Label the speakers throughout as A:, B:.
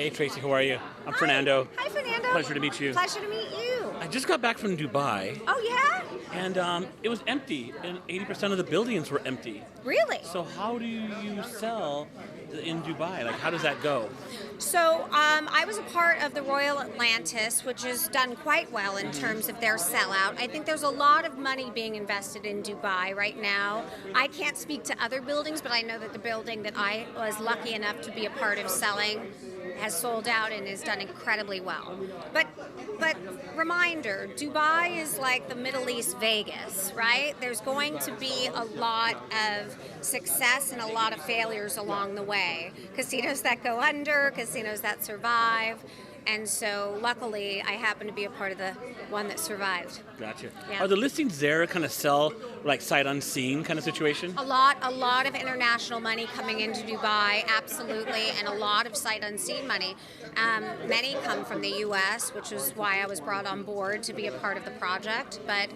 A: Hey Tracy, how are you? I'm Fernando.
B: Hi, Fernando.
A: Pleasure to meet you.
B: Pleasure to meet you.
A: I just got back from Dubai,
B: Oh, yeah?
A: and it was empty, and 80% of the buildings were empty.
B: Really?
A: So how do you sell in Dubai? Like, how does that go?
B: So I was a part of the Royal Atlantis, which has done quite well in terms of their sellout. I think there's a lot of money being invested in Dubai right now. I can't speak to other buildings, but I know that the building that I was lucky enough to be a part of selling has sold out and has done incredibly well. But reminder, Dubai is like the Middle East Vegas, right? There's going to be a lot of success and a lot of failures along the way. Casinos that go under, casinos that survive. And so, luckily, I happen to be a part of the one that survived.
A: Gotcha.
B: Yeah.
A: Are the listings there kind of sell like sight unseen kind of situation?
B: A lot of international money coming into Dubai, absolutely, and a lot of sight unseen money. Many come from the U.S., which is why I was brought on board to be a part of the project. But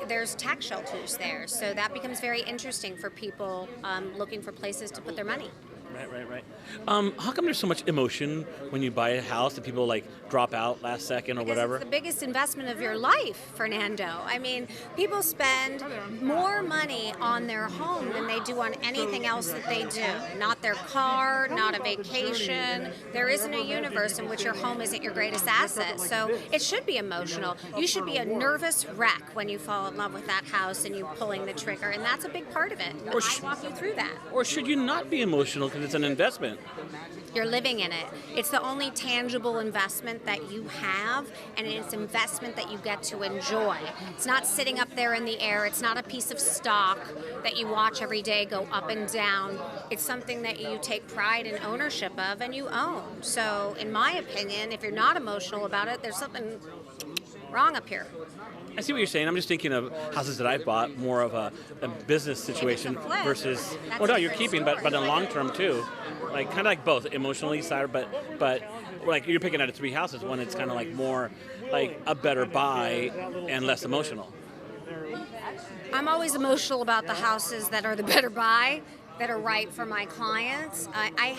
B: there's tax shelters there, so that becomes very interesting for people looking for places to put their money.
A: Right. How come there's so much emotion when you buy a house that people like drop out last second or
B: Because
A: whatever?
B: it's the biggest investment of your life, Fernando. I mean, people spend more money on their home than they do on anything else that they do. Not their car, not a vacation. There isn't a universe in which your home isn't your greatest asset. So it should be emotional. You should be a nervous wreck when you fall in love with that house and you pulling the trigger, and that's a big part of it.
A: Or
B: I walk you through that.
A: Or should you not be emotional because it's an investment?
B: You're living in it. It's the only tangible investment that you have, and it's investment that you get to enjoy. It's not sitting up there in the air. It's not a piece of stock that you watch every day go up and down. It's something that you take pride and ownership of and you own. So, in my opinion, if you're not emotional about it, there's something wrong up here.
A: I see what you're saying. I'm just thinking of houses that I've bought, more of a business situation
B: Maybe it's a flip.
A: versus.
B: That's
A: Well, no,
B: a
A: you're
B: different
A: keeping, but
B: story.
A: in the long term too, like kind of like both emotionally side, but like you're picking out of three houses. One, it's kind of like more like a better buy and less emotional.
B: I'm always emotional about the houses that are the better buy, that are right for my clients. I've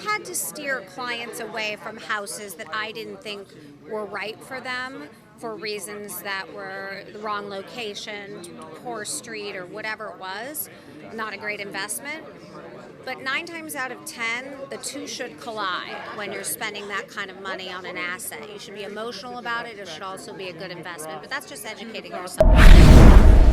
B: had to steer clients away from houses that I didn't think were right for them for reasons that were the wrong location, poor street, or whatever it was. Not a great investment. But 9 times out of 10, the two should collide when you're spending that kind of money on an asset. You should be emotional about it. It should also be a good investment. But that's just educating yourself.